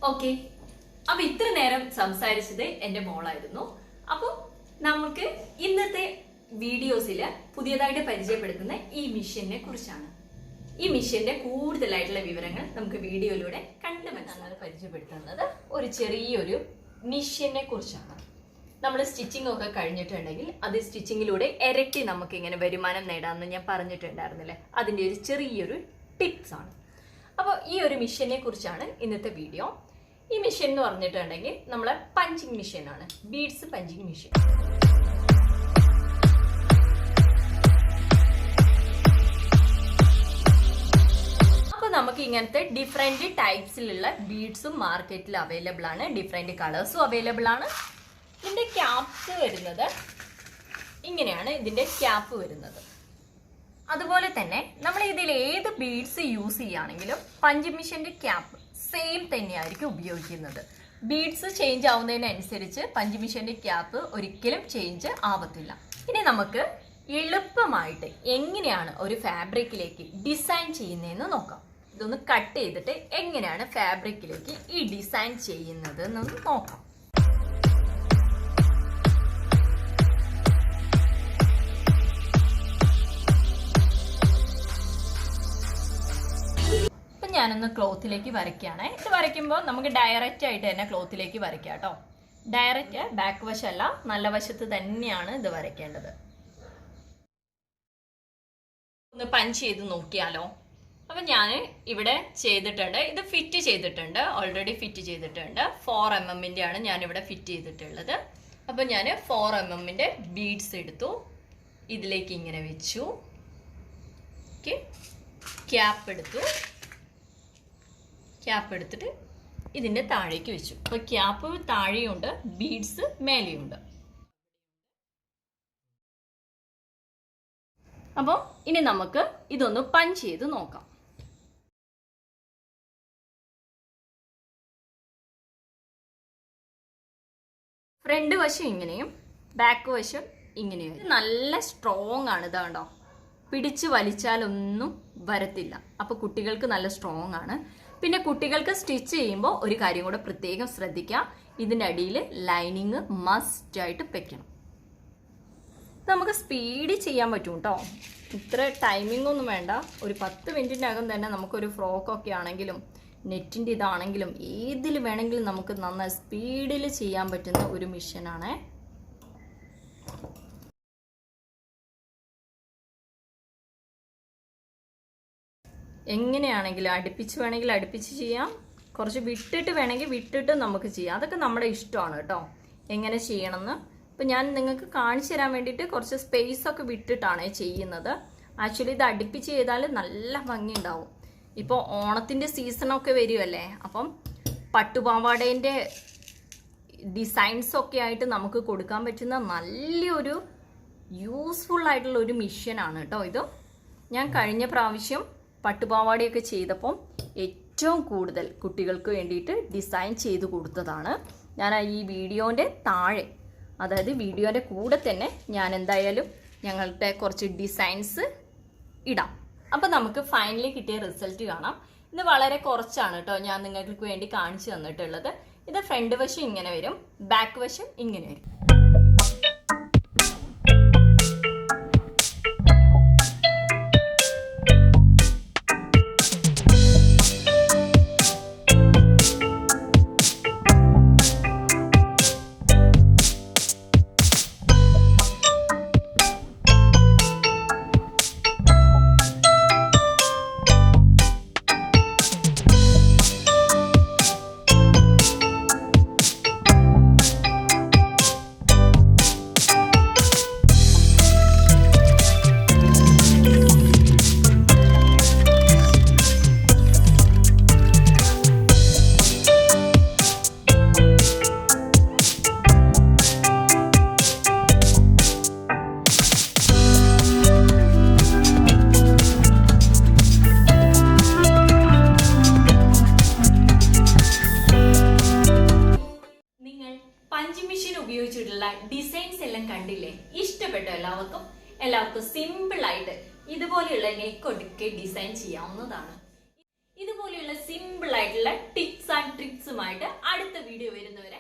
Okay, അപ്പൊ ഇത്ര നേരം സംസാരിച്ചത് എന്റെ മോളായിരുന്നു. അപ്പൊ നമുക്ക് ഇന്നത്തെ വീഡിയോസില് പുതിയതായിട്ട് പരിചയപ്പെടുത്തുന്ന ഈ മിഷനെ കുറിച്ചാണ്. ഈ മിഷന്റെ കൂടുതലായിട്ടുള്ള വിവരങ്ങൾ നമുക്ക് വീഡിയോയിലൂടെ കണ്ട് മനസ്സിലാക്കി പരിചയപ്പെടുത്തുന്നത് ഒരു ചെറിയൊരു മിഷനെ കുറിച്ചാണ്. നമ്മൾ സ്റ്റിച്ചിങ് ഒക്കെ കഴിഞ്ഞിട്ടുണ്ടെങ്കിൽ അത് സ്റ്റിച്ചിങ്ങിലൂടെ ഇരട്ടി നമുക്ക് ഇങ്ങനെ വരുമാനം നേടാമെന്ന് ഞാൻ പറഞ്ഞിട്ടുണ്ടായിരുന്നില്ലേ, അതിൻ്റെ ഒരു ചെറിയൊരു ടിപ്സ് ആണ്. അപ്പോൾ ഈ ഒരു മിഷനെ കുറിച്ചാണ് ഇന്നത്തെ വീഡിയോ. ഈ മിഷൻ എന്ന് പറഞ്ഞിട്ടുണ്ടെങ്കിൽ നമ്മളെ പഞ്ചിങ് മിഷനാണ്, ബീഡ്സ് പഞ്ചിങ് മിഷൻ. അപ്പോൾ നമുക്ക് ഇങ്ങനത്തെ ഡിഫറെന്റ് ടൈപ്സിലുള്ള ബീഡ്സും മാർക്കറ്റിൽ അവൈലബിൾ ആണ്, ഡിഫറെന്റ് കളേഴ്സും അവൈലബിൾ ആണ്. ഇതിന്റെ ക്യാപ്സ് വരുന്നത് ഇങ്ങനെയാണ്, ഇതിന്റെ ക്യാപ്പ് വരുന്നത്. അതുപോലെ തന്നെ നമ്മൾ ഇതിൽ ഏത് ബീഡ്സ് യൂസ് ചെയ്യുകയാണെങ്കിലും പഞ്ചിങ് മിഷന്റെ ക്യാപ്പ് സെയിം തന്നെയായിരിക്കും ഉപയോഗിക്കുന്നത്. ബീഡ്സ് ചേഞ്ച് ആവുന്നതിനനുസരിച്ച് പഞ്ചിങ് മിഷന്റെ ക്യാപ്പ് ഒരിക്കലും ചേഞ്ച് ആവത്തില്ല. ഇനി നമുക്ക് എളുപ്പമായിട്ട് എങ്ങനെയാണ് ഒരു ഫാബ്രിക്കിലേക്ക് ഡിസൈൻ ചെയ്യുന്നതെന്ന് നോക്കാം. ഇതൊന്ന് കട്ട് ചെയ്തിട്ട് എങ്ങനെയാണ് ഫാബ്രിക്കിലേക്ക് ഈ ഡിസൈൻ ചെയ്യുന്നത് എന്നൊന്ന് നോക്കാം. ഞാനൊന്ന് ക്ലോത്തിലേക്ക് വരയ്ക്കുകയാണ്. ഇത് വരയ്ക്കുമ്പോൾ നമുക്ക് ഡയറക്റ്റ് ആയിട്ട് തന്നെ ക്ലോത്തിലേക്ക് വരയ്ക്കാം കേട്ടോ. ഡയറക്റ്റ് ബാക്ക് വശമല്ല, നല്ല വശത്ത് തന്നെയാണ് ഇത് വരയ്ക്കേണ്ടത്. ഒന്ന് പഞ്ച് ചെയ്ത് നോക്കിയാലോ. അപ്പം ഞാൻ ഇവിടെ ചെയ്തിട്ടുണ്ട്, ഇത് ഫിറ്റ് ചെയ്തിട്ടുണ്ട്, ഓൾറെഡി ഫിറ്റ് ചെയ്തിട്ടുണ്ട്. 4 mm ആണ് ഞാനിവിടെ ഫിറ്റ് ചെയ്തിട്ടുള്ളത്. അപ്പം ഞാൻ 4 mm ബീഡ്സ് എടുത്തു, ഇതിലേക്ക് ഇങ്ങനെ വെച്ചു. ഓക്കെ, ക്യാപ്പ് എടുത്തിട്ട് ഇതിൻ്റെ താഴേക്ക് വെച്ചു. അപ്പോൾ ക്യാപ്പ് താഴെയുണ്ട്, ബീഡ്സ് മേലെയുണ്ട്. അപ്പോൾ ഇനി നമുക്ക് ഇതൊന്ന് പഞ്ച് ചെയ്ത് നോക്കാം. ഫ്രണ്ട് വശം ഇങ്ങനെയും ബാക്ക് വശം ഇങ്ങനെയും. ഇത് നല്ല സ്ട്രോങ് ആണ്, ഇതാണ്ടോ, പിടിച്ച് വലിച്ചാലൊന്നും വരത്തില്ല. അപ്പോൾ കുട്ടികൾക്ക് നല്ല സ്ട്രോങ് ആണ്. പിന്നെ കുട്ടികൾക്ക് സ്റ്റിച്ച് ചെയ്യുമ്പോൾ ഒരു കാര്യം കൂടെ പ്രത്യേകം ശ്രദ്ധിക്കുക, ഇതിൻ്റെ അടിയിൽ ലൈനിങ് മസ്റ്റ് ആയിട്ട് വെക്കണം. നമുക്ക് സ്പീഡിൽ ചെയ്യാൻ പറ്റും കേട്ടോ, ഇത്ര ടൈമിംഗ് ഒന്നും വേണ്ട. ഒരു 10 മിനിറ്റിനകം തന്നെ നമുക്കൊരു ഫ്രോക്കൊക്കെ ആണെങ്കിലും നെറ്റിൻ്റെ ഇതാണെങ്കിലും ഏതിൽ വേണമെങ്കിലും നമുക്ക് നന്നായി സ്പീഡിൽ ചെയ്യാൻ പറ്റുന്ന ഒരു മിഷനാണ്. എങ്ങനെയാണെങ്കിലും അടുപ്പിച്ച് വേണമെങ്കിൽ അടുപ്പിച്ച് ചെയ്യാം, കുറച്ച് വിട്ടിട്ട് വേണമെങ്കിൽ വിട്ടിട്ട് നമുക്ക് ചെയ്യാം. അതൊക്കെ നമ്മുടെ ഇഷ്ടമാണ് കേട്ടോ, എങ്ങനെ ചെയ്യണമെന്ന്. ഇപ്പം ഞാൻ നിങ്ങൾക്ക് കാണിച്ചു തരാൻ വേണ്ടിയിട്ട് കുറച്ച് സ്പേസ് ഒക്കെ വിട്ടിട്ടാണ് ചെയ്യുന്നത്. ആക്ച്വലി ഇത് അടുപ്പിച്ച് ചെയ്താൽ നല്ല ഭംഗി ഉണ്ടാവും. ഇപ്പോൾ ഓണത്തിൻ്റെ സീസണൊക്കെ വരുമല്ലേ, അപ്പം പട്ടുപാവാടേൻ്റെ ഡിസൈൻസൊക്കെ ആയിട്ട് നമുക്ക് കൊടുക്കാൻ പറ്റുന്ന നല്ലൊരു യൂസ്ഫുൾ ആയിട്ടുള്ള ഒരു മിഷനാണ് കേട്ടോ ഇത്. ഞാൻ കഴിഞ്ഞ പ്രാവശ്യം പട്ടുപാവാടയൊക്കെ ചെയ്തപ്പം ഏറ്റവും കൂടുതൽ കുട്ടികൾക്ക് വേണ്ടിയിട്ട് ഡിസൈൻ ചെയ്ത് കൊടുത്തതാണ്. ഞാൻ ഈ വീഡിയോൻ്റെ താഴെ, അതായത് വീഡിയോൻ്റെ കൂടെ തന്നെ ഞാൻ എന്തായാലും ഞങ്ങളുടെ കുറച്ച് ഡിസൈൻസ് ഇടാം. അപ്പോൾ നമുക്ക് ഫൈനലി കിട്ടിയ റിസൾട്ട് കാണാം. ഇത് വളരെ കുറച്ചാണ് കേട്ടോ ഞാൻ നിങ്ങൾക്ക് വേണ്ടി കാണിച്ചു തന്നിട്ടുള്ളത്. ഇത് ഫ്രണ്ട് വശം ഇങ്ങനെ വരും, ബാക്ക് വശം ഇങ്ങനെ വരും. ഉപയോഗിച്ചിട്ടുള്ള ഡിസൈൻസ് എല്ലാം കണ്ടില്ലേ? ഇഷ്ടപ്പെട്ടു എല്ലാവർക്കും? സിമ്പിൾ ആയിട്ട് ഇതുപോലെയുള്ള നെക്ക് ഒടുക്കെ ഡിസൈൻ ചെയ്യാവുന്നതാണ്. ഇതുപോലെയുള്ള ഇതുപോലെയുള്ള സിമ്പിൾ ആയിട്ടുള്ള ടിപ്സ് ആൻഡ് ട്രിക്സുമായിട്ട് അടുത്ത വീഡിയോ വരുന്നവരെ